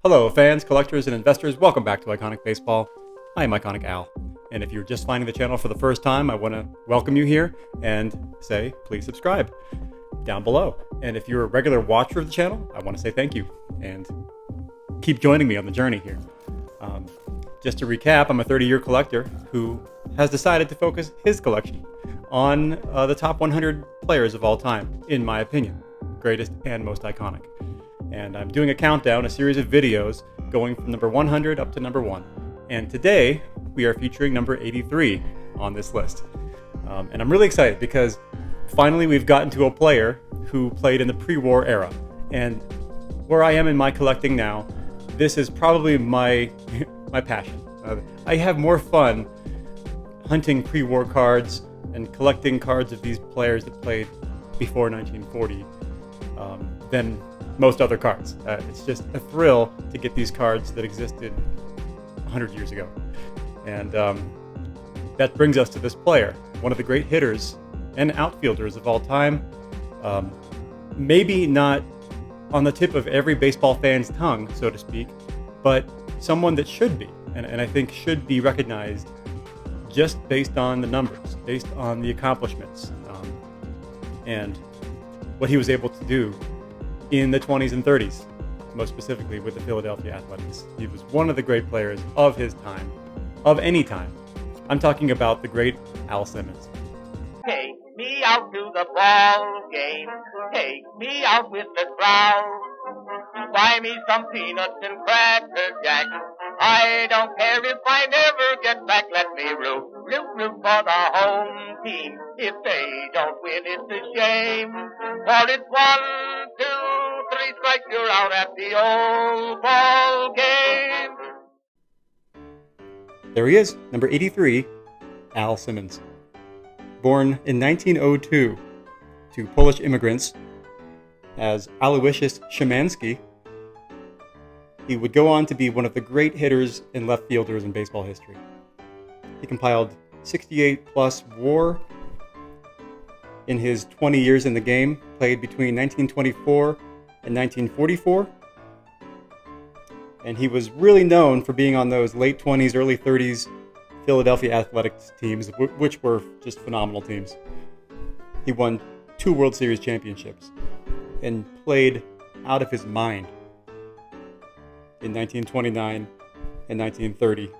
Hello, fans, collectors, and investors. Welcome back to Iconic Baseball. I am Iconic Al. And if you're just finding the channel for the first time, I want to welcome you here and say, please subscribe down below. And if you're a regular watcher of the channel, I want to say thank you and keep joining me on the journey here. Just to recap, I'm a 30-year collector who has decided to focus his collection on the top 100 players of all time, in my opinion, greatest and most iconic. And I'm doing a countdown, a series of videos going from number 100 up to number 1. And today we are featuring number 83 on this list. And I'm really excited because finally we've gotten to a player who played in the pre-war era. And where I am in my collecting now, this is probably my passion. I have more fun hunting pre-war cards and collecting cards of these players that played before 1940 than most other cards. It's just a thrill to get these cards that existed 100 years ago. And that brings us to this player, one of the great hitters and outfielders of all time. Maybe not on the tip of every baseball fan's tongue, so to speak, but someone that should be, and I think should be recognized just based on the numbers, based on the accomplishments, and what he was able to do in the 20s and 30s, most specifically with the Philadelphia Athletics. He was one of the great players of his time, of any time. I'm talking about the great Al Simmons. Take me out to the ball game. Take me out with the crowd. Buy me some peanuts and cracker jack. I don't care if I never get back. Let me root for the home team. If they don't win, it's a shame. For it's 1, 2, 3 strikes, you're out at the old ball game. There he is, number 83, Al Simmons. Born in 1902 to Polish immigrants as Aloysius Szymanski, he would go on to be one of the great hitters and left fielders in baseball history. He compiled 68-plus WAR in his 20 years in the game, played between 1924 and 1944. And he was really known for being on those late 20s, early 30s Philadelphia Athletics teams, which were just phenomenal teams. He won 2 World Series championships and played out of his mind in 1929 and 1930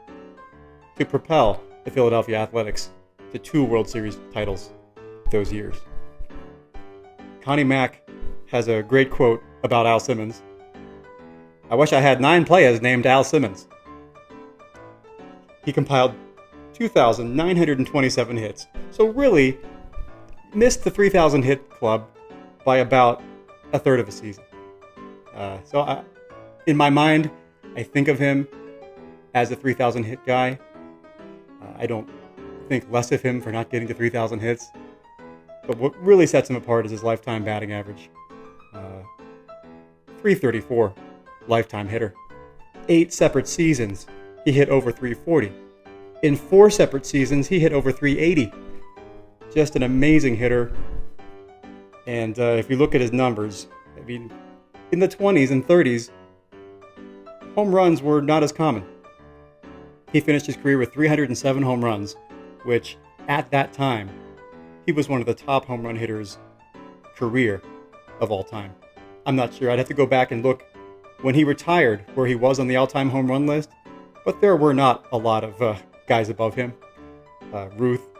to propel the Philadelphia Athletics to 2 World Series titles those years. Connie Mack has a great quote about Al Simmons. I wish I had 9 players named Al Simmons. He compiled 2,927 hits, so really missed the 3,000 hit club by about a third of a season. In my mind, I think of him as a 3,000 hit guy. I don't think less of him for not getting to 3,000 hits. But what really sets him apart is his lifetime batting average. 334 lifetime hitter. 8 separate seasons, he hit over 340. In 4 separate seasons, he hit over 380. Just an amazing hitter. And if you look at his numbers, I mean, in the 20s and 30s, home runs were not as common. He finished his career with 307 home runs, which at that time, he was one of the top home run hitters career of all time. I'm not sure. I'd have to go back and look when he retired where he was on the all-time home run list, but there were not a lot of guys above him. Ruth,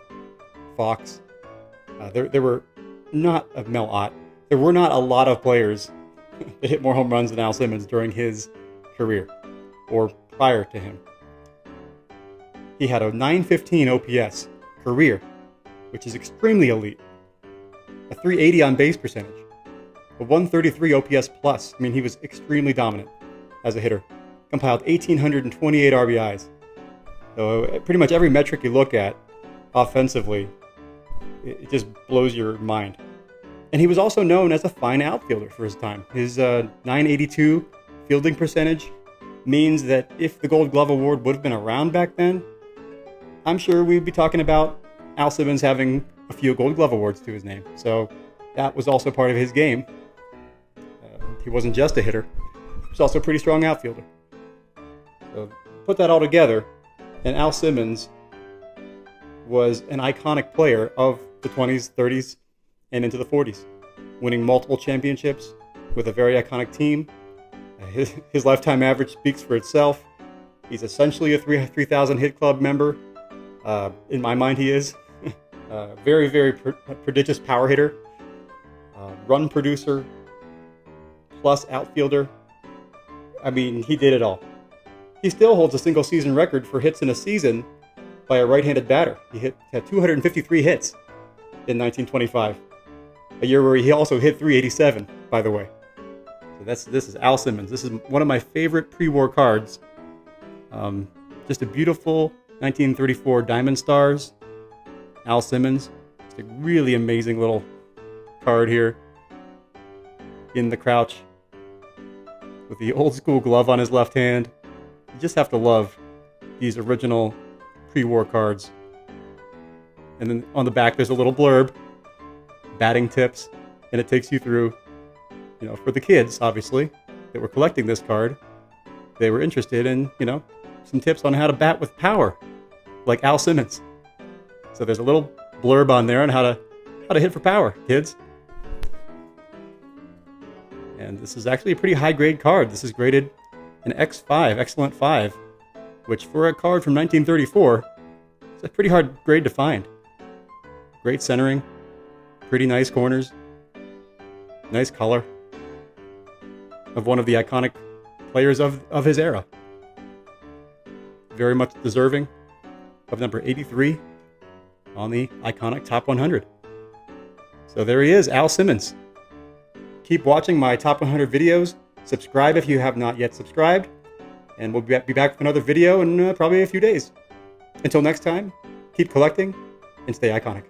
Fox, there were not of Mel Ott. There were not a lot of players that hit more home runs than Al Simmons during his career or prior to him. He had a 915 OPS career, which is extremely elite. A 380 on base percentage, a 133 OPS plus. I mean, he was extremely dominant as a hitter. Compiled 1,828 RBIs. So pretty much every metric you look at offensively, it just blows your mind. And he was also known as a fine outfielder for his time. His 982 fielding percentage means that if the Gold Glove Award would have been around back then, I'm sure we'd be talking about Al Simmons having a few Gold Glove Awards to his name. So that was also part of his game. He wasn't just a hitter. He was also a pretty strong outfielder. So put that all together, and Al Simmons was an iconic player of the 20s, 30s, and into the 40s, winning multiple championships with a very iconic team. His lifetime average speaks for itself. He's essentially a 3,000 hit club member. In my mind, he is. Very, very prodigious power hitter, run producer, plus outfielder. I mean, he did it all. He still holds a single season record for hits in a season by a right-handed batter. He had 253 hits in 1925, a year where he also hit 387, by the way. So this is Al Simmons. This is one of my favorite pre-war cards. Just a beautiful 1934 Diamond Stars. Al Simmons. Just a really amazing little card here. In the crouch. With the old school glove on his left hand. You just have to love these original pre-war cards. And then on the back there's a little blurb. Batting tips. And it takes you through, for the kids, obviously, that were collecting this card. They were interested in, some tips on how to bat with power, like Al Simmons. So there's a little blurb on there on how to hit for power, kids. And this is actually a pretty high grade card. This is graded an X5, Excellent 5, which for a card from 1934, it's a pretty hard grade to find. Great centering, pretty nice corners, nice color of one of the iconic players of his era. Very much deserving of number 83 on the iconic Top 100. So there he is, Al Simmons. Keep watching my Top 100 videos. Subscribe if you have not yet subscribed. And we'll be back with another video in probably a few days. Until next time, keep collecting and stay iconic.